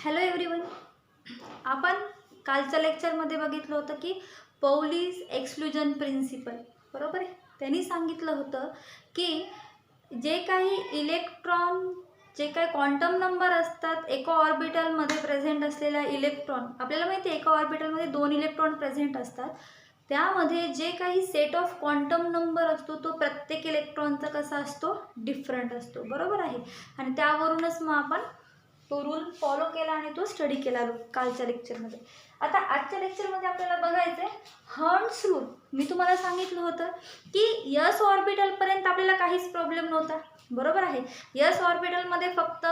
Hello everyone. आपण कालच्या लेक्चरमध्ये बघितलं होतं की पौलीज एक्सक्लुजन प्रिन्सिपल, बरोबर आहे. त्यांनी सांगितलं होतं की जे काही क्वांटम नंबर असतात एका ऑर्बिटलमध्ये प्रेझेंट असलेला इलेक्ट्रॉन, आपल्याला माहिती आहे एका ऑर्बिटलमध्ये 2 इलेक्ट्रॉन प्रेझेंट असतात. त्यामध्ये जे काही सेट ऑफ क्वांटम नंबर असतो तो प्रत्येक इलेक्ट्रॉनचा कसा असतो, डिफरंट असतो, बरोबर आहे. आणि त्यावरूनच मग आपण तो रूल फॉलो केला आणि तो स्टडी केला कालच्या लेक्चरमध्ये. आता आजच्या लेक्चरमध्ये आपल्याला बघायचं आहे हर्ट्झ रूल. मी तुम्हाला सांगितलं होतं की यस ऑर्बिटलपर्यंत आपल्याला काहीच प्रॉब्लेम नव्हता, बरोबर आहे. यस ऑर्बिटलमध्ये फक्त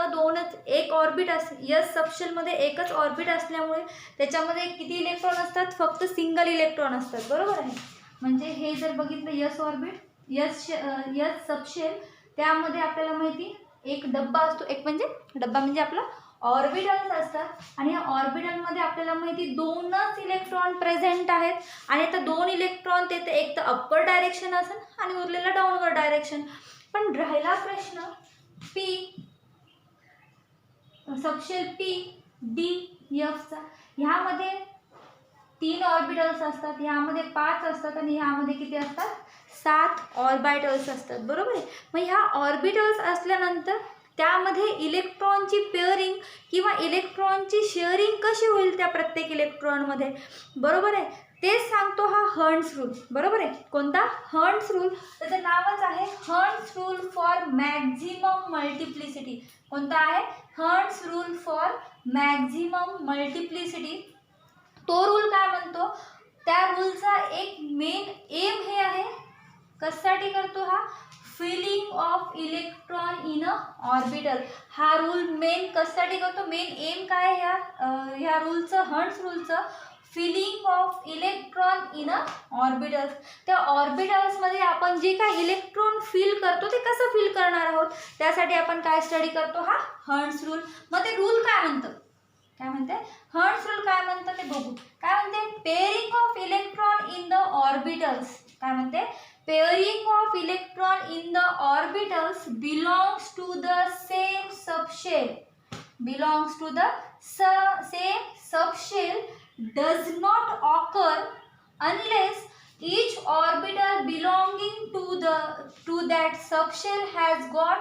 एक ऑर्बिट यस सबशेलमध्ये एकच ऑर्बिट असल्यामुळे त्याच्यामध्ये किती इलेक्ट्रॉन असतात, फक्त सिंगल इलेक्ट्रॉन असतात, बरोबर आहे. म्हणजे हे जर बघितलं यस ऑर्बिट, यस सबशेल, त्यामध्ये आपल्याला माहिती एक डब्बा असतो, एक म्हणजे डब्बा म्हणजे आपला ऑर्बिटल्स असतात. आणि या ऑर्बिटलमध्ये आपल्याला माहिती 2च इलेक्ट्रॉन प्रेझेंट आहेत. आणि आता 2 इलेक्ट्रॉन ते एक तर अप्पर डायरेक्शन असेल आणि उरलेला डाऊनवर्ड डायरेक्शन. पण राहिला प्रश्न पी सबशेल पी डी एफचा. ह्यामध्ये 3 ऑर्बिटल्स असतात, ह्यामध्ये 5 असतात आणि ह्यामध्ये किती असतात, 7 ऑर्बिटल्स असतात, बरोबर आहे. मग ह्या ऑर्बिटल्स असल्यानंतर त्यामध्ये इलेक्ट्रॉनची पेअरिंग किंवा इलेक्ट्रॉनची शेअरिंग कशी होईल त्या प्रत्येक इलेक्ट्रॉनमध्ये, बरोबर आहे. तेच सांगतो हा हर्ट्झ रूल, बरोबर आहे. कोणता, हर्ट्झ रूल. त्याचं नावच आहे hertz rule for maximum multiplicity. कोणता आहे, hertz rule for maximum multiplicity. तो रूल काय म्हणतो, त्या रूलचा एक मेन एम हे आहे, कशासाठी करतो हा, filling of electron in a orbital. हा रूल मेन कशासाठी करतो, मेन एम काय ह्या रूलचं, हर्ट्झ रूलचं, filling of electron in a orbitals. त्या ऑर्बिटल्समध्ये आपण जे काय इलेक्ट्रॉन फिल करतो ते कसं फिल करणार आहोत, त्यासाठी आपण काय स्टडी करतो, हा हर्ट्झ रूल. मग ते रूल काय म्हणतं, काय म्हणते, हर्ट्झ रूल काय म्हणतं ते बघू. काय म्हणते, pairing of electron in the orbitals. काय म्हणते, pairing of electron in the orbitals belongs to the same subshell. Belongs to the same subshell does not occur unless each orbital belonging to that subshell has got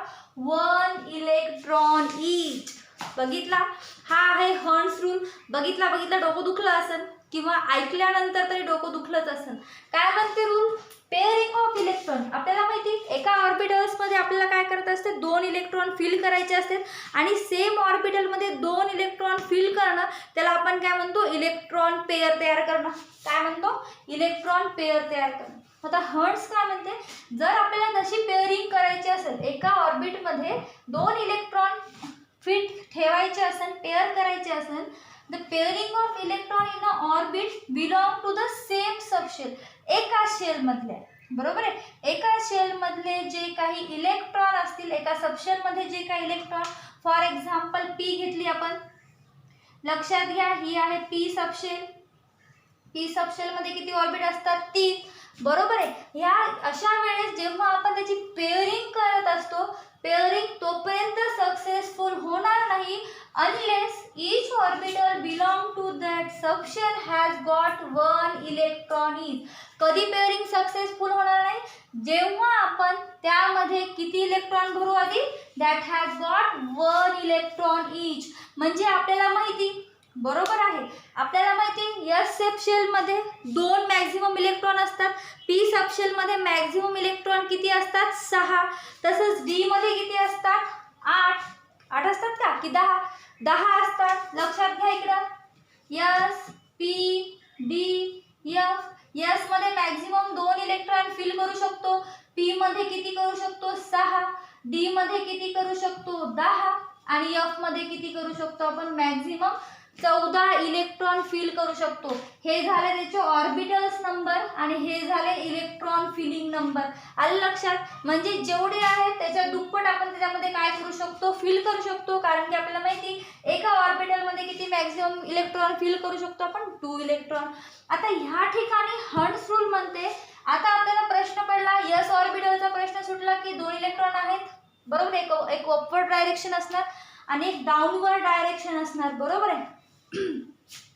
1 electron each. बघितला, हा आहे hertz rule. बघितला डोकं दुखलं असेल किंवा ऐकल्यानंतर तरी डोकं दुखलंच असेल. काय म्हणते रूल, पेअरिंग ऑफ इलेक्ट्रॉन. आपल्याला माहिती एका ऑर्बिटल्समध्ये आपल्याला काय करत असते, 2 इलेक्ट्रॉन फिल करायचे असतात आणि सेम ऑर्बिटलमध्ये 2 इलेक्ट्रॉन फिल करणं, त्याला आपण काय म्हणतो, इलेक्ट्रॉन पेअर तयार करणं. काय म्हणतो, इलेक्ट्रॉन पेअर तयार करणं. आता हर्ट्झ काय म्हणते, जर आपल्याला तशी पेअरिंग करायची असेल, एका ऑर्बिटमध्ये 2 इलेक्ट्रॉन फिट ठेवायचे असेल, पेअर करायचे असेल, the pairing of electron in a orbit belong to the same subshell. एका शेल मधले, बरोबर आहे, एका शेल मधले जे काही इलेक्ट्रॉन असतील, एका सबशेल मध्ये जे काही इलेक्ट्रॉन, फॉर एक्झाम्पल पी घेतली आपण, लक्षात घ्या ही आहे पी सबशेल. पी सबशेल मध्ये किती ऑर्बिट असतात, 3, बरोबर आहे. ह्या अशा वेळेस जेव्हा आपण त्याची पेअरिंग करत असतो, पेअरिंग तोपर्यंत सक्सेसफुल होणार नाही unless each orbital belong to that subshell has got 1 electron each. कधी पेअरिंग सक्सेसफुल होणार नाही, जेव्हा आपण त्यामध्ये किती इलेक्ट्रॉन भरू आधी, that has got 1 electron each. म्हणजे आपल्याला माहिती, बरोबर आहे, आपल्याला माहिती यस सबशेल मध्ये 2 मॅक्झिमम इलेक्ट्रॉन असतात, पी सबशेल मध्ये मॅक्झिमम इलेक्ट्रॉन किती असतात, 6. तसंच डी मध्ये किती असतात, 8 असतात का की 10 असतात. लक्षात घ्या इकडं, yes P D F. Yes मध्ये मॅक्झिमम 2 इलेक्ट्रॉन फिल करू शकतो, पी मध्ये किती करू शकतो, 6, डी मध्ये किती करू शकतो, 10 आणि एफ मध्ये किती करू शकतो आपण, मॅक्झिमम 14 इलेक्ट्रॉन फिल करू शकतो. हे झाले त्याचे ऑर्बिटल्स नंबर आणि हे झाले इलेक्ट्रॉन फिलिंग नंबर. आलं लक्षात. म्हणजे जेवढे आहेत त्याच्या दुप्पट आपण त्याच्यामध्ये काय करू शकतो, फिल करू शकतो. कारण की आपल्याला माहिती एका ऑर्बिटलमध्ये किती मॅक्झिमम इलेक्ट्रॉन फिल करू शकतो आपण, 2 इलेक्ट्रॉन. आता ह्या ठिकाणी हर्ट्झ रूल म्हणते, आता आपल्याला प्रश्न पडला, यस ऑर्बिटलचा प्रश्न सुटला की 2 इलेक्ट्रॉन आहेत, बरोबर, एक अपवर्ड डायरेक्शन असणार आणि एक डाऊनवर्ड डायरेक्शन असणार, बरोबर आहे.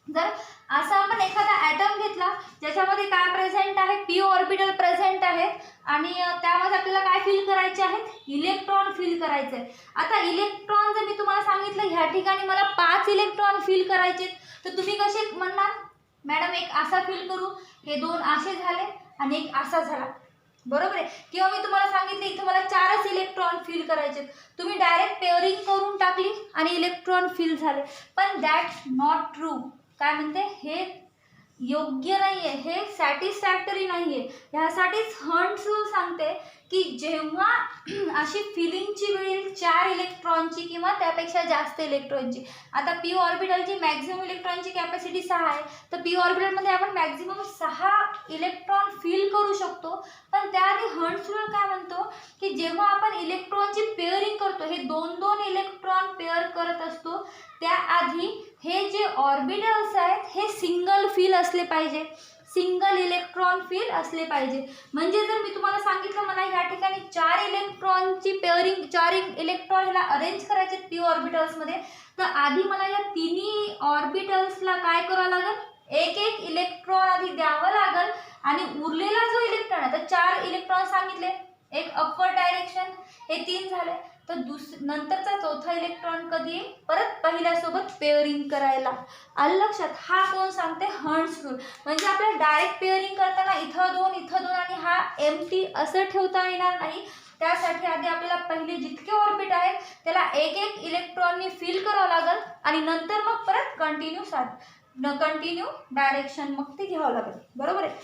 जर असा आपण एखादा ॲटम घेतला ज्याच्यामध्ये काय प्रेझेंट आहे, पी ऑर्बिटल प्रेझेंट आहे आणि त्यामध्ये आपल्याला काय फिल करायचे आहेत, इलेक्ट्रॉन फिल करायचे आहे. आता इलेक्ट्रॉन जर मी तुम्हाला सांगितलं ह्या ठिकाणी मला 5 इलेक्ट्रॉन फिल करायचे, तर तुम्ही कसे म्हणणार, मॅडम एक असा फिल करू, हे 2 असे झाले आणि एक असा झाला, बरोबर आहे. किंवा मी तुम्हाला सांगितले इथं मला 4च इलेक्ट्रॉन फिल करायचे, तुम्ही डायरेक्ट पेअरिंग करून टाकली आणि इलेक्ट्रॉन फिल झाले. पण दॅट्स नॉट ट्रू. काय म्हणते, हे योग्य नाही आहे, हे सॅटिस्फॅक्टरी नाही आहे. ह्यासाठीच हर्ट्झ रूल सांगते की जेव्हा अशी फिलिंगची वेळ येईल 4 इलेक्ट्रॉनची किंवा त्यापेक्षा जास्त इलेक्ट्रॉनची. आता पी ऑर्बिटलची मॅक्झिमम इलेक्ट्रॉनची कॅपॅसिटी 6 आहे, तर पी ऑर्बिटलमध्ये आपण मॅक्झिमम 6 इलेक्ट्रॉन फिल करू शकतो. पण त्याआधी हर्ट्झ रूल काय म्हणतो की जेव्हा आपण इलेक्ट्रॉनची पेअरिंग करतो, हे 2-2 इलेक्ट्रॉन पेअर करत असतो, त्याआधी हे जे ऑर्बिटल्स आहेत हे सिंगल फिल असले पाहिजे, सिंगल इलेक्ट्रॉन फिल असले पाहिजे. म्हणजे जर मी तुम्हाला सांगितलं मला या ठिकाणी 4 इलेक्ट्रॉनची पेअरिंग, 4 इलेक्ट्रॉन ह्याला अरेंज करायचे पी ऑर्बिटल्समध्ये, तर आधी मला या तिन्ही ऑर्बिटल्सला काय करावं लागेल, एक एक इलेक्ट्रॉन आधी द्यावं लागेल आणि उरलेला जो इलेक्ट्रॉन, आता 4 इलेक्ट्रॉन सांगितले, एक अपवर्ड डायरेक्शन, हे 3 झाले, तर नंतरचा चौथा इलेक्ट्रॉन कधी येईल, परत पहिल्यासोबत पेअरिंग करायला. आलं लक्षात. हा कोण सांगते, हर्ट्झ रूल. म्हणजे आपल्याला डायरेक्ट पेअरिंग करताना इथं 2 इथं 2 आणि हा एम्प्टी असं ठेवता येणार नाही. त्यासाठी आधी आपल्याला पहिले जितके ऑर्बिट आहेत त्याला एक एक इलेक्ट्रॉननी फिल करावं लागेल आणि नंतर मग परत कंटिन्यू डायरेक्शन मग ते घ्यावं लागेल, बरोबर आहे.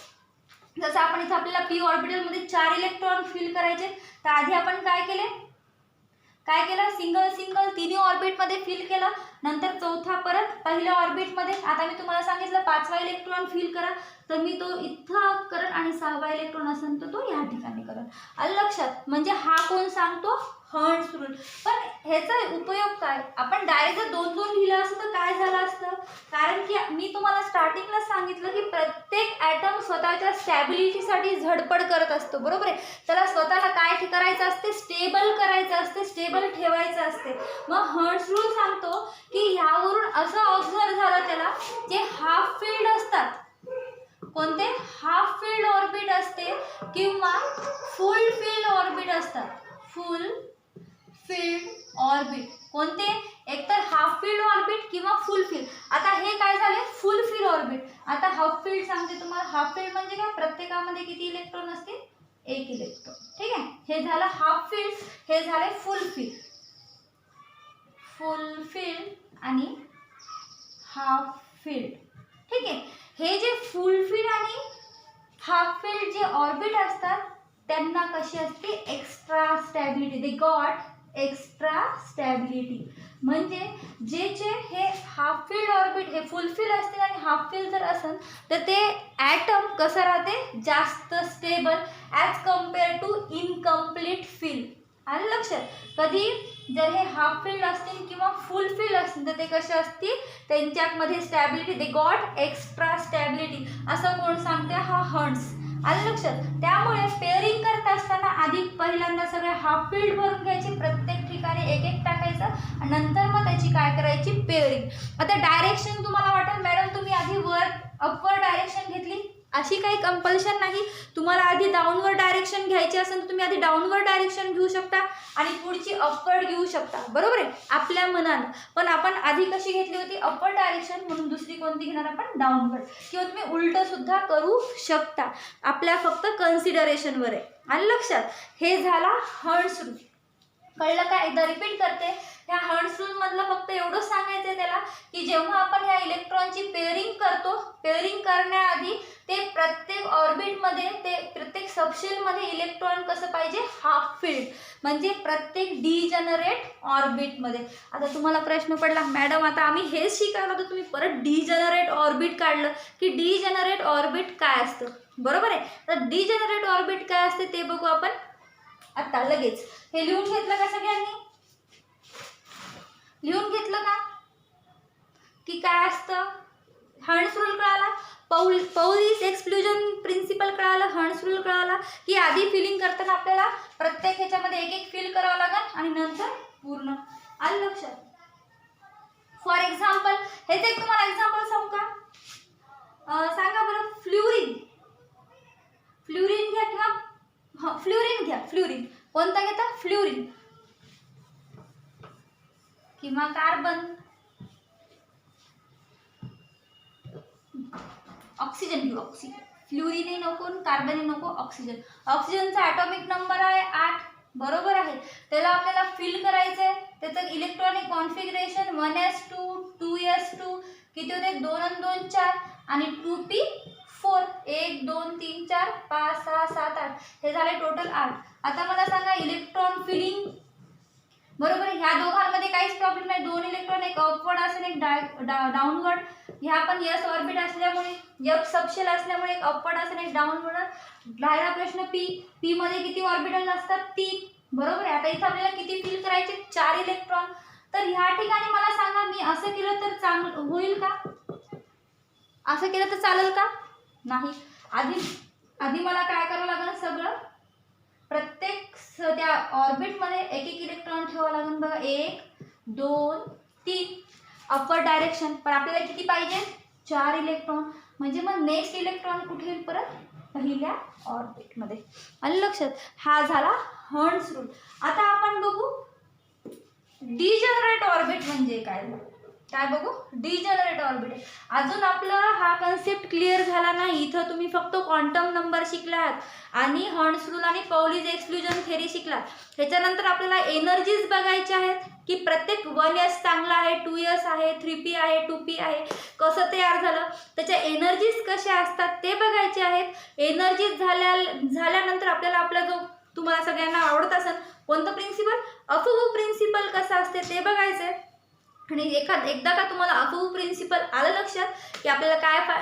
जसं आपण इथं आपल्याला पी ऑर्बिटलमध्ये 4 इलेक्ट्रॉन फिल करायचे, तर आधी आपण काय केलं, सिंगल तिन्ही ऑर्बिटमध्ये फिल केलं, नंतर चौथा परत पहिल्या ऑर्बिटमध्ये. आता मी तुम्हाला सांगितलं 5वा इलेक्ट्रॉन फिल करा, तर मी तो इथं करत आणि 6वा इलेक्ट्रॉन असेल तर तो या ठिकाणी करत. आलं लक्षात. म्हणजे हा कोण सांगतो, हर्ट्झ रूल. पण ह्याचा उपयोग काय, आपण डायरेक्ट जर 2-2 लिहिलं असतं तर काय झालं असतं, कारण की मी तुम्हाला स्टार्टिंगला सांगितलं की प्रत्येक ॲटम स्वतःच्या स्टॅबिलिटीसाठी झडपड करत असतो, बरोबर आहे. त्याला स्वतःला काय करायचं असते, स्टेबल करायचं असते, स्टेबल ठेवायचं असते. मग हर्ट्झ रूल सांगतो की ह्यावरून असं ऑब्झर्व झालं त्याला, जे हाफ फिल्ड असतात, कोणते, हाफ फिल्ड ऑर्बिट असते किंवा फुल फिल्ड ऑर्बिट असतात, फुल फिल्ड ऑर्बिट कोणते, एकतर हाफ फिल्ड ऑर्बिट किंवा फुल फिल्ड. आता हे काय झाले, फुल फिल्ड ऑर्बिट. आता हाफ फिल्ड सांगते तुम्हाला, हाफ फिल्ड म्हणजे काय, प्रत्येकामध्ये किती इलेक्ट्रॉन असते, 1 इलेक्ट्रॉन, ठीक आहे. हे झालं हाफ फिल्ड, हे झाले फुल फिल्ड. फुल फिल्ड आणि हाफ फिल्ड, ठीक आहे. हे जे फुल फिल्ड आणि हाफ फिल्ड जे ऑर्बिट असतात त्यांना कशी असते, extra stability, they got extra stability. म्हणजे जे हे हाफ फिल्ड ऑर्बिट हे फुल फिल्ड असतील आणि हाफ फिल्ड जर असेल तर ते ॲटम कसं राहते, जास्त stable as compare to incomplete filled. आलं लक्षात. कधी जर हे हाफ फिल्ड असतील किंवा फुल फिल्ड असतील तर ते कसे असतील, त्यांच्यामध्ये stability, they got extra stability, असं कोण सांगते, हा हर्ट्झ. आलं लक्षात. त्यामुळे पेअरिंग करत असताना आधी पहिल्यांदा सगळे हाफ फिल्ड भरून घ्यायचे, प्रत्येक ठिकाणी एक एक टाकायचं आणि नंतर मग त्याची काय करायची, पेअरिंग. आता डायरेक्शन तुम्हाला वाटेल मॅडम तुम्ही आधी वर अपवर्ड डायरेक्शन घेतली, अशी काही कंपल्शन नाही. तुम्हाला आधी डाऊनवर्ड डायरेक्शन घ्यायची असेल तर तुम्ही आधी डाऊनवर्ड डायरेक्शन घेऊ शकता आणि पुढची अपवर्ड घेऊ शकता, बरोबर आहे, आपल्या मनानं. पण आपण आधी कशी घेतली होती, अपवर्ड डायरेक्शन, म्हणून दुसरी कोणती घेणार आपण, डाऊनवर्ड. किंवा तुम्ही उलट सुद्धा करू शकता, आपल्या फक्त कन्सिडरेशनवर आहे. आलं लक्षात. हे झाला हर्ट्झ रूल. कळलं का, एकदा रिपीट करते. ह्या हर्ट्झ रूल मधलं फक्त एवढंच सांगायचं आहे त्याला की जेव्हा आपण ह्या इलेक्ट्रॉनची पेअरिंग करतो, पेअरिंग करण्याआधी ते प्रत्येक ऑर्बिटमध्ये, ते प्रत्येक सबशेलमध्ये इलेक्ट्रॉन कसं पाहिजे, हाफ फिल्ड, म्हणजे प्रत्येक डिजनरेट ऑर्बिटमध्ये. आता तुम्हाला प्रश्न पडला मॅडम आता आम्ही हेच शिकायला तर तुम्ही परत डिजनरेट ऑर्बिट काढलं की डिजनरेट ऑर्बिट काय असतं, बरोबर आहे. तर डिजनरेट ऑर्बिट काय असते ते बघू आपण आता लगेच. हे लिहून घेतलं का सगळ्यांनी, लिहून घेतलं का की काय असतं, हर्ट्झ रूल कळाला, पौलीस एक्सक्लुजन प्रिन्सिपल कळालं, हर्ट्झ रूल कळाला की आधी फिलिंग करताना आपल्याला प्रत्येक ह्याच्यामध्ये एक एक फिल करावं लागेल आणि नंतर पूर्ण. आलं लक्षात. फॉर एक्झाम्पल ह्याचं एक तुम्हाला एक्झाम्पल सांगू का? सांगा बरं. फ्ल्युरिन. फ्ल्युरिन घ्या किंवा फ्ल्युरिन घ्या. फ्ल्युरिन कोणता घेता? फ्ल्युरिन किंवा कार्बन. ऑक्सिजन घेऊ. ऑक्सिजन. फ्ल्युरिनही नको, कार्बनही नको, ऑक्सिजन. ऑक्सिजनचा ॲटॉमिक नंबर आहे 8. बरोबर आहे. त्याला आपल्याला फिल करायचं आहे. त्याचं इलेक्ट्रॉनिक कॉन्फिगरेशन 1s2 2s2 किती होते? 2 आणि 2 4 आणि 2p4 1 2 3 4 5 6 7 8 हे झाले टोटल 8. आता मला सांगा इलेक्ट्रॉन फिलिंग. बरोबर आहे. ह्या दोघांमध्ये काहीच प्रॉब्लेम नाही. 2 इलेक्ट्रॉन एक अपवर्ड असेल एक डाऊनवर्ड. ह्या पण s ऑर्बिट असल्यामुळे f सबशेल असल्यामुळे एक अपवर्ड असेल एक डाऊनवर्ड. राहिला प्रश्न p मध्ये किती ऑर्बिटल असतात? 3. बरोबर आहे. आता इथे आपल्याला किती फिल करायचे? 4 इलेक्ट्रॉन. तर ह्या ठिकाणी मला सांगा मी असं केलं तर चांगलं होईल का? असं केलं तर चालेल का? नाही. आधी मला काय करावं लागेल? सगळं प्रत्येक त्या ऑर्बिटमध्ये एक एक इलेक्ट्रॉन ठेवावं लागेल. बघा 1 2 3 अपवर्ड डायरेक्शन. पण आपल्याला किती पाहिजे? 4 इलेक्ट्रॉन. म्हणजे मग नेक्स्ट इलेक्ट्रॉन कुठे येईल? परत पहिल्या ऑर्बिटमध्ये. आलं लक्षात? हा झाला हर्ट्झ रूल. आता आपण बघू डिजनरेट ऑर्बिट म्हणजे काय. काय बघू? Degenerate orbit. अजून आपला हा कन्सेप्ट क्लिअर झाला नाही. इथं तुम्ही फक्त क्वांटम नंबर शिकलात आणि हर्ट्झ रूल आणि पाउलीज एक्सक्लुजन थेरी शिकलात. त्याच्यानंतर आपल्याला एनर्जीज बघायच्या आहेत की प्रत्येक 1s चांगला आहे, 2s आहे, 3p आहे, 2p आहे, कसं तयार झालं, त्याच्या एनर्जीज कशा असतात ते बघायचे आहेत. एनर्जीज झाल्यानंतर आपल्याला आपला जो तुम्हाला सगळ्यांना आवडत असेल कोणतं प्रिन्सिपल? अफोगो प्रिन्सिपल कसं असते ते बघायचं आहे. आणि एकदा का तुम्हाला अफोगो प्रिन्सिपल आलं लक्षात की आपल्याला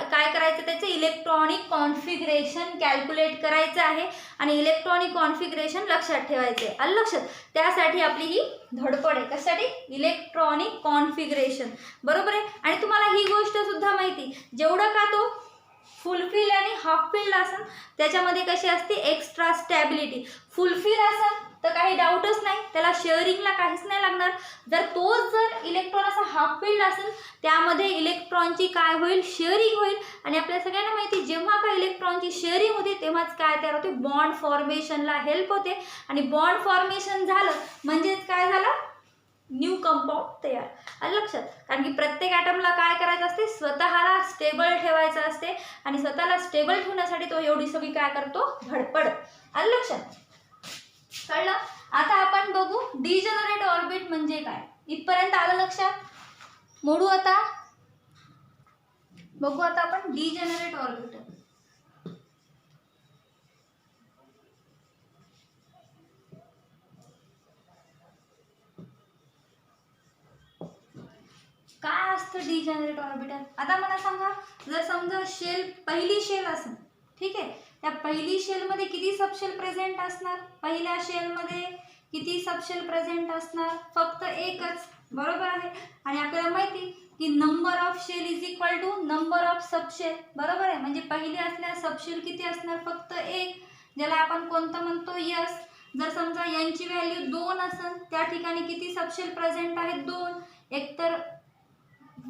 काय करायचं? त्याचे इलेक्ट्रॉनिक कॉन्फिगरेशन कॅल्क्युलेट करायचं आहे आणि इलेक्ट्रॉनिक कॉन्फिगरेशन लक्षात ठेवायचे आहे. आलं लक्षात? त्यासाठी आपली ही धडपड आहे. कशासाठी? Electronic configuration. बरोबर आहे. आणि तुम्हाला ही गोष्ट सुद्धा माहिती जेवढं का तो फुलफिल आणि हाफ फिल्ड असेल त्याच्यामध्ये कशी असते? Extra stability. फुलफिल असेल तर काही डाऊटच नाही, त्याला शेअरिंगला काहीच नाही लागणार. जर इलेक्ट्रॉन असा हाफ फिल्ड असेल त्यामध्ये इलेक्ट्रॉनची काय होईल? शेअरिंग होईल. आणि आपल्या सगळ्यांना माहिती जेव्हा का इलेक्ट्रॉनची शेअरिंग होते तेव्हाच काय तयार होते? बॉन्ड फॉर्मेशनला हेल्प होते. आणि बॉन्ड फॉर्मेशन झालं म्हणजेच काय झालं? न्यू कंपाऊंड तयार. आलं लक्षात? कारण की प्रत्येक ॲटमला काय करायचं असते? स्वतःला स्टेबल ठेवायचं असते आणि स्वतःला स्टेबल ठेवण्यासाठी तो एवढी सगळी काय करतो? धडपड. आलं लक्षात? कळलं? आता आपण बघू डिजनरेट ऑर्बिट म्हणजे काय. इथपर्यंत आलं लक्षात? मोडू आता. बघू आता आपण डिजनरेट ऑर्बिट. काय असतं डिजनरेट ऑर्बिटल? आता मला सांगा जर समजा पहिली शेल असेल, ठीक आहे, त्या पहिली शेलमध्ये किती सबशेल प्रेझेंट असणार? पहिल्या शेलमध्ये किती सबशेल प्रेझेंट असणार? फक्त एकच. बरोबर आहे. आणि आपल्याला माहिती की number of shell is equal to number of subshell. बरोबर आहे. म्हणजे पहिली असल्यास सबशेल किती असणार? फक्त एक, ज्याला आपण कोणतं म्हणतो? यस. जर समजा यांची व्हॅल्यू 2 असेल त्या ठिकाणी किती सबशेल प्रेझेंट आहेत? 2. एकतर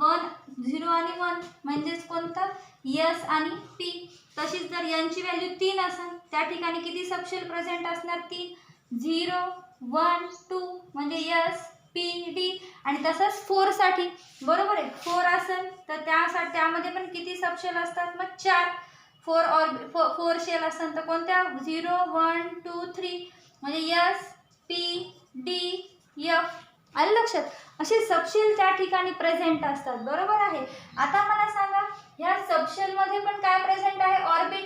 1 0 आणि 1 म्हणजेच कोणतं? यस आणि पी. तशीच जर यांची व्हॅल्यू 3 असेल त्या ठिकाणी किती सबशेल प्रेझेंट असणार? 3. 0 1 2 म्हणजे यस पी डी. आणि तसंच 4 साठी. बरोबर आहे. 4 असेल तर त्यामध्ये पण किती सबशेल असतात? मग 4. 4 शेल असेल तर कोणत्या? 0 1 2 3 म्हणजे यस पी डी एफ. आलं लक्षात? असे सबशेल त्या ठिकाणी प्रेझेंट असतात. बरोबर आहे. आता मला सांगा ह्या सबशेलमध्ये पण काय प्रेझेंट आहे? ऑर्बिट.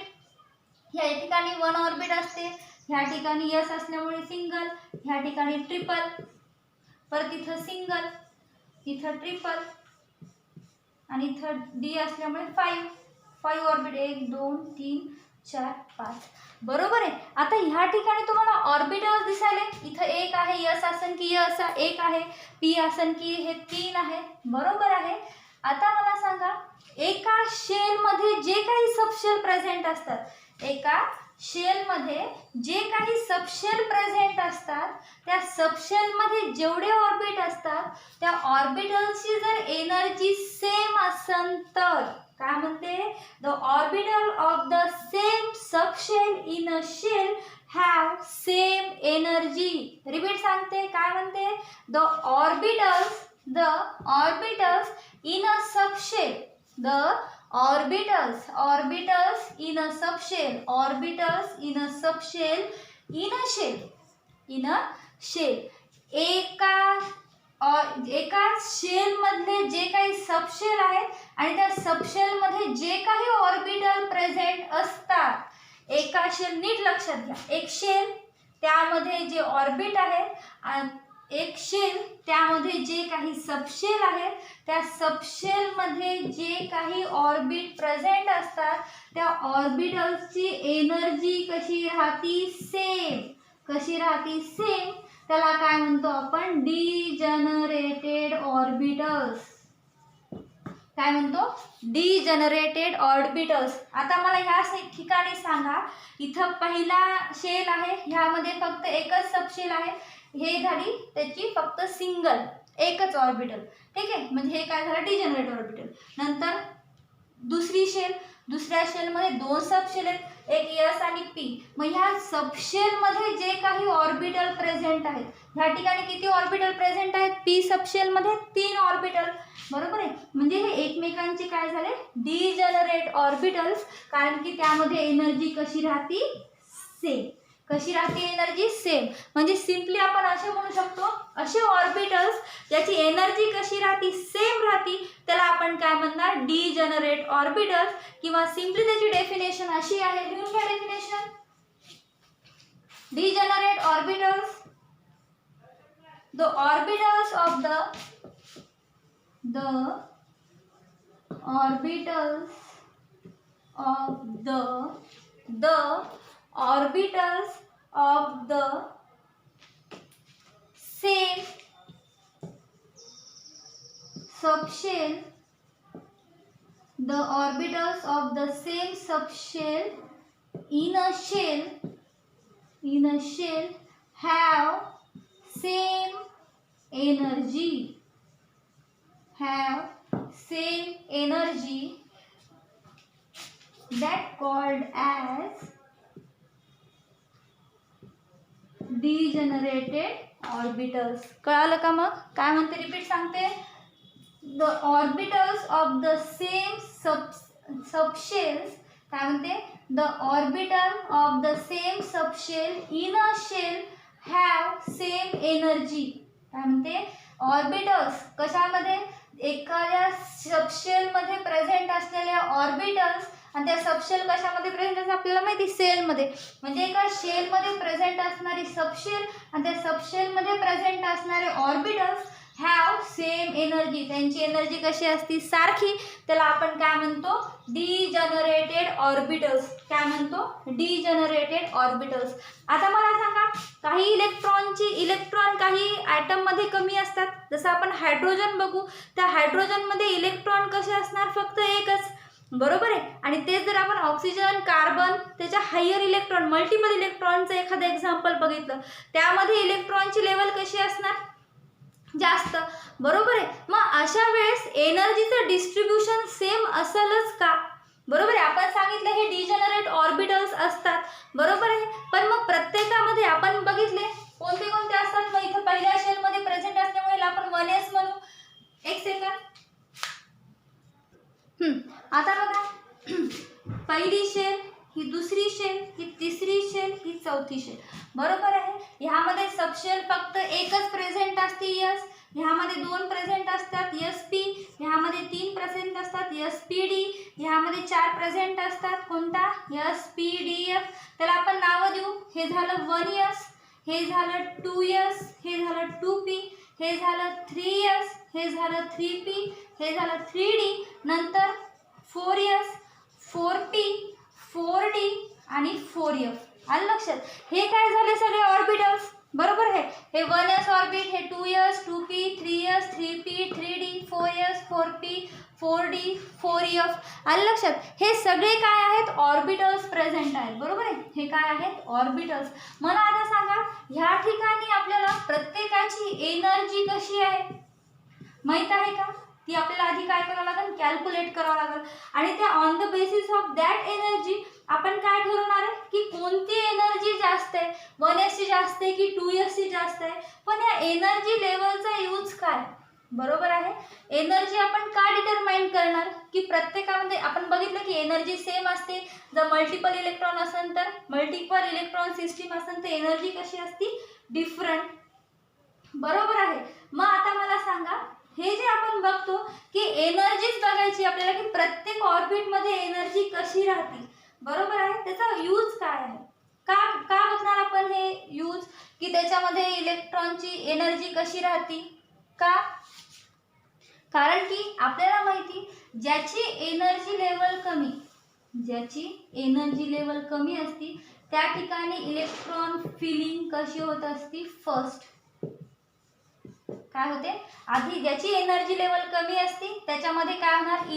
ह्या ठिकाणी 1 ऑर्बिट असते, ह्या ठिकाणी यस असल्यामुळे सिंगल, ह्या ठिकाणी ट्रिपल, परत इथं सिंगल, इथं ट्रिपल आणि इथं डी असल्यामुळे 5 ऑर्बिट 1 2 3 4 5. बरोबर आहे. आता ह्या ठिकाणी तुम्हाला ऑर्बिटल दिसायले. इथं 1 आहे, यस असन की यस 1 आहे, पी असन की हे 3 आहे. बरोबर आहे. आता मला सांगा एका शेलमध्ये जे काही सबशेल प्रेझेंट असतात, एका शेलमध्ये जे काही सबशेल प्रेझेंट असतात त्या सबशेलमध्ये जेवढे ऑर्बिट असतात त्या ऑर्बिटल्सची जर एनर्जी सेम असेल तर काय म्हणते, the orbital of the same subshell in a shell have same energy. Repeat सांगते, काय म्हणते, the orbitals in a subshell, the orbitals in a subshell, in a shell एका शेल मधले जे काही सबशेल आहेत आणि त्या सबशेल मध्ये जे काही ऑर्बिटल प्रेझेंट असतात, एका शेल, नीट लक्षात घ्या, एक शेल त्यामध्ये जे ऑर्बिट आहे, एक शेल त्यामध्ये जे काही सबशेल आहेत, त्या सबशेल मध्ये जे काही ऑर्बिट प्रेझेंट असतात त्या ऑर्बिटल्सची एनर्जी कशी राहती, सेम. त्याला काय म्हणतो आपण, डिजनरेटेड ऑर्बिटल्स. काय म्हणतो, डिजनरेटेड ऑर्बिटल्स. आता मला ह्या ठिकाणी सांगा, इथं पहिला शेल आहे, ह्यामध्ये फक्त एकच सबशेल आहे, हे झाली त्याची फक्त सिंगल एकच ऑर्बिटल, ठीक आहे, म्हणजे हे काय झालं, डिजनरेट ऑर्बिटल. नंतर दुसरी शेल, दुसऱ्या शेलमध्ये दोन सबशेल आहेत, एक एस आणि पी. मग ह्या सबशेलमध्ये जे काही ऑर्बिटल प्रेझेंट आहेत, ह्या ठिकाणी किती ऑर्बिटल प्रेझेंट आहेत, पी सबशेलमध्ये 3 ऑर्बिटल, बरोबर आहे. म्हणजे हे एकमेकांचे काय झाले, डिजनरेट ऑर्बिटल्स, कारण की त्यामध्ये एनर्जी कशी राहती, सेम. कशी राहते एनर्जी, सेम. म्हणजे सिंपली आपण असे म्हणू शकतो, असे ऑर्बिटल्स ज्याची एनर्जी कशी राहती, सेम राहती, त्याला आपण काय म्हणणार, डिजनरेट ऑर्बिटल्स. किंवा सिंपली त्याची डेफिनेशन अशी आहे, लिहून घ्या definition. Degenerate orbitals, the orbitals of the orbitals of the same subshell, the orbitals of the same subshell in a shell have same energy, that called as degenerated orbitals. कळालं का मग, काय म्हणते, रिपीट सांगते, the orbitals of the same subshells, काय म्हणते, the orbital of the same subshell in a shell have same energy. काय म्हणते, ऑर्बिटल्स कशामध्ये, एखाद्या सबशेलमध्ये प्रेझेंट असलेल्या ऑर्बिटल्स, आणि त्या सबशेल कशामध्ये प्रेझेंट असतात आपल्याला माहिती, सेलमध्ये. म्हणजे एका शेलमध्ये प्रेझेंट असणारी सबशेल आणि त्या सबशेलमध्ये प्रेझेंट असणारे ऑर्बिटल्स हॅव सेम एनर्जी, त्यांची एनर्जी कशी असती, सारखी. त्याला आपण काय म्हणतो, डिजनरेटेड ऑर्बिटल्स. काय म्हणतो, डिजनरेटेड ऑर्बिटल्स. आता मला सांगा, काही इलेक्ट्रॉन काही ॲटममध्ये कमी असतात, जसं आपण हायड्रोजन बघू, त्या हायड्रोजनमध्ये इलेक्ट्रॉन कसे असणार, फक्त एकच, बरोबर आहे. आणि तेच जर आपण ऑक्सिजन, कार्बन, त्याच्या हायर इलेक्ट्रॉन, मल्टिपल इलेक्ट्रॉनचं एखादं एक्झाम्पल बघितलं, त्यामध्ये इलेक्ट्रॉनची लेवल कशी असणार, जास्त, बरोबर आहे. मग अशा वेळेस एनर्जीचं डिस्ट्रीब्युशन सेम असेलच का, बरोबर आहे. आपण सांगितलं हे डिजनरेट ऑर्बिटल्स असतात, बरोबर आहे. पण मग प्रत्येकामध्ये आपण बघितले कोणते कोणते असतात, मग इथं पहिल्या शेलमध्ये प्रेझेंट असल्यामुळे आपण 1s म्हणू. एक सेकंड, आता बघा, पहिली शेल, ही दुसरी शेल, ही तिसरी शेल, ही चौथी शेल, बरोबर आहे. ह्यामध्ये सबशेल फक्त एकच प्रेझेंट असते, यस. ह्यामध्ये 2 प्रेझेंट असतात, SP. ह्यामध्ये 3 प्रेझेंट असतात, SPD. ह्यामध्ये 4 प्रेझेंट असतात, कोणता, SPDF. त्याला आपण नावं देऊ, हे झालं 1s, हे झालं 2s, हे झालं 2p, हे झालं 3s, हे झालं 3p, हे झालं 3d, नंतर 4s, 4p, 4d आणि 4f. आलं लक्षात, हे काय झाले सगळे ऑर्बिटल्स, बरोबर आहे. हे 1s ऑर्बिट, हे 2s, 2p, 3s, 3p, 3d, 4s, 4p 4d 4f. आलं लक्षात? हे सगळे काय आहेत? ऑर्बिटल्स प्रेझेंट आहेत. बरोबर आहे? हे काय आहेत? ऑर्बिटल्स. मला आता सांगा ह्या ठिकाणी आपल्याला प्रत्येकाची एनर्जी कशी आहे माहित आहे का? ती आपल्याला आधी काय करावं लागेल? कॅल्क्युलेट करावं लागेल. आणि त्या on the basis of that energy आपण काय ठरवणार आहे की कोणती एनर्जी जास्त आहे, 1s ची जास्त आहे की 2s ची जास्त आहे. पण या एनर्जी लेवलचा यूज काय? बरोबर आहे? एनर्जी आपण का डिटरमाइन करणार की प्रत्येकामध्ये आपण बघितलं की एनर्जी सेम असते. जर मल्टिपल इलेक्ट्रॉन असेल तर मल्टिपल इलेक्ट्रॉन सिस्टीम असेल तर एनर्जी कशी असते? डिफरंट. बरोबर आहे? मग आता मला सांगा हे जे आपण बघतो की एनर्जीच बघायची आपल्याला की प्रत्येक ऑर्बिट मध्ये एनर्जी कशी राहते. बरोबर आहे? त्याचा यूज काय आहे? का का बघणार आपण हे यूज की त्याच्यामध्ये इलेक्ट्रॉनची एनर्जी कशी राहते? का? कारण की आपल्याला माहिती ज्याची एनर्जी लेवल कमी असती त्या ठिकाणी इलेक्ट्रॉन फिलिंग कशी होत असती? फर्स्ट काय होते? आधी ज्याची एनर्जी लेवल कमी असते त्याच्यामध्ये काय होणार?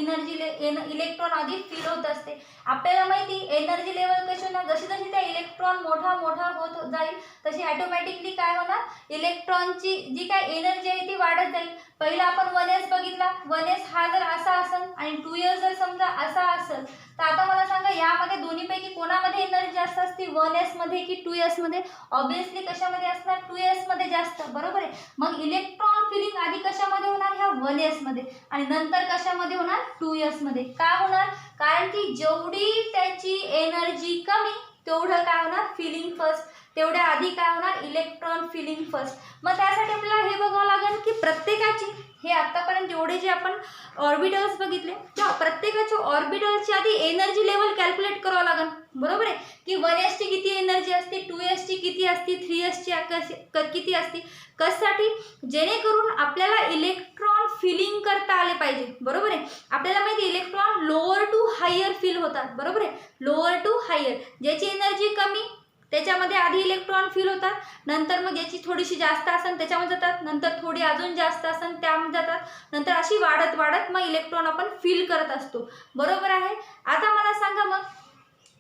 इलेक्ट्रॉन आधी फिल होत असते. आपल्याला माहिती एनर्जी लेवल कशी होणार? जशी जशी त्या इलेक्ट्रॉन मोठा होत जाईल तशी ऑटोमॅटिकली काय होणार? इलेक्ट्रॉनची जी काय एनर्जी आहे ती वाढत जाईल. पहिला आपण 1s बघितला. 1s हा जर असा असेल आणि 2s जर समजा असा असेल तर आता मला सांगा यामध्ये दोन्हीपैकी कोणामध्ये एनर्जी जास्त असते? 1s मध्ये की 2s मध्ये? ऑब्विसली कशामध्ये असणार? 2s मध्ये जास्त. बरोबर आहे? मग इलेक्ट्रॉन फिलिंग आधी कशामध्ये होणार? ह्या 1s मध्ये आणि नंतर कशामध्ये होणार? 2s मध्ये. का होणार? कारण की जेवढी त्याची एनर्जी कमी तेवढं काय होणार? Filling first. तेवढ्या आधी काय होणार? Electron filling first. मग त्यासाठी आपल्याला हे बघावं लागेल की प्रत्येकाची हे आतापर्यंत जेवढे जे आपण ऑर्बिटल्स बघितले त्या प्रत्येकाच्या ऑर्बिटलची आधी एनर्जी लेवल कॅल्क्युलेट करावं लागेल. बरोबर आहे? की 1s ची किती एनर्जी असते, 2s ची किती असते, 3s ची किती असते. कशासाठी? जेणेकरून आपल्याला इलेक्ट्रॉन फिलिंग करता आले पाहिजे. बरोबर आहे? आपल्याला माहिती electron lower to higher fill होतात. बरोबर आहे? Lower to higher. ज्याची एनर्जी कमी त्याच्यामध्ये आधी इलेक्ट्रॉन फिल होतात, नंतर मग याची थोडीशी जास्त असेल त्याच्यामध्ये जातात, नंतर थोडी अजून जास्त असेल त्यामध्ये जातात, नंतर अशी वाढत वाढत मग इलेक्ट्रॉन आपण फिल करत असतो. बरोबर आहे? आता मला सांगा मग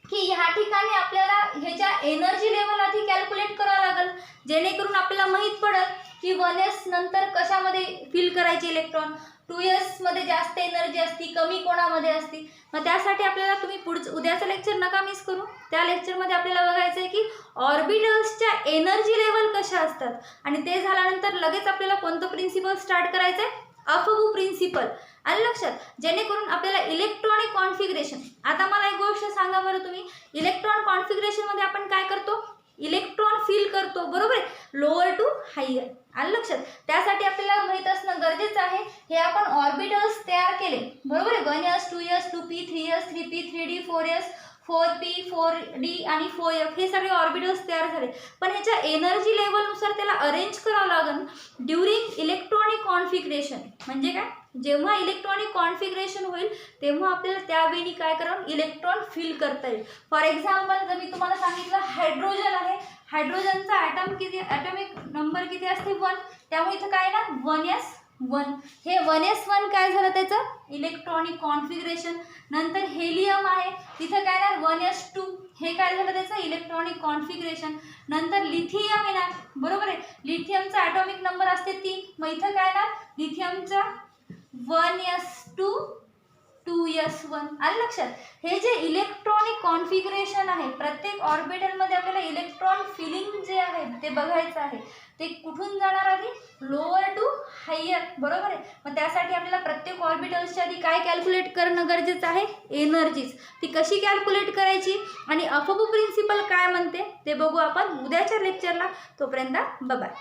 की ह्या ठिकाणी आपल्याला ह्याच्या एनर्जी लेवल आधी कॅल्क्युलेट करावं लागेल जेणेकरून आपल्याला माहीत पडेल की 1s नंतर कशामध्ये फिल करायचे इलेक्ट्रॉन, 2s मध्ये जास्त एनर्जी असती, कमी कोणामध्ये असती. मग त्यासाठी आपल्याला तुम्ही उद्याचं लेक्चर नका मिस करू. त्या लेक्चरमध्ये आपल्याला बघायचं आहे की ऑर्बिटल्सच्या एनर्जी लेवल कशा असतात आणि ते झाल्यानंतर लगेच आपल्याला कोणतं प्रिन्सिपल स्टार्ट करायचं आहे? अफबू प्रिन्सिपल. आलं लक्षात? जेणेकरून आपल्याला इलेक्ट्रॉनिक कॉन्फिगरेशन. आता मला एक गोष्ट सांगा बरं तुम्ही, इलेक्ट्रॉन कॉन्फिगरेशन मध्ये आपण काय करतो? इलेक्ट्रॉन फिल करतो. बरोबर आहे? Lower to higher. आलं लक्षात? त्यासाठी आपल्याला माहित असणं गरजेचं आहे. हे आपण ऑर्बिटल्स तयार केले. बरोबर आहे? 1s 2s 2p 3s 3p 3d 4s 4p 4d आणि 4f हे सगळे ऑर्बिटल्स तयार झाले. पण ह्याच्या एनर्जी लेवलनुसार त्याला अरेंज करावं लागेल ड्युरिंग इलेक्ट्रॉनिक कॉन्फिगरेशन. म्हणजे काय? जेव्हा इलेक्ट्रॉनिक कॉन्फिगरेशन होईल तेव्हा आपल्याला त्यावेळी काय करावं? इलेक्ट्रॉन फिल करता येईल. फॉर एक्झाम्पल जर मी तुम्हाला सांगितलं हायड्रोजन आहे, हायड्रोजनचा ॲटॉमिक नंबर किती असते? 1. त्यामुळे इथं काय ना 1s1. हे 1s1 काय झालं त्याचं? Electronic configuration. नंतर हेलियम आहे तिथं काय ना 1s2. हे काय झालं त्याचं? Electronic configuration. नंतर लिथियम येणार. बरोबर आहे? लिथियमचा ॲटॉमिक नंबर असते 3. मग इथं काय ना लिथियमचा 1s2 2s1. आलं लक्षात? हे जे इलेक्ट्रॉनिक कॉन्फिगरेशन आहे प्रत्येक ऑर्बिटलमध्ये आपल्याला इलेक्ट्रॉन फिलिंग जे आहे ते बघायचं आहे. ते कुठून जाणार आधी? Lower to higher. बरोबर आहे? मग त्यासाठी आपल्याला प्रत्येक ऑर्बिटल्सच्या आधी काय कॅल्क्युलेट करणं गरजेचं आहे? एनर्जीज. ती कशी कॅल्क्युलेट करायची आणि अफबू प्रिन्सिपल काय म्हणते ते बघू आपण उद्याच्या लेक्चरला. तोपर्यंत बाय.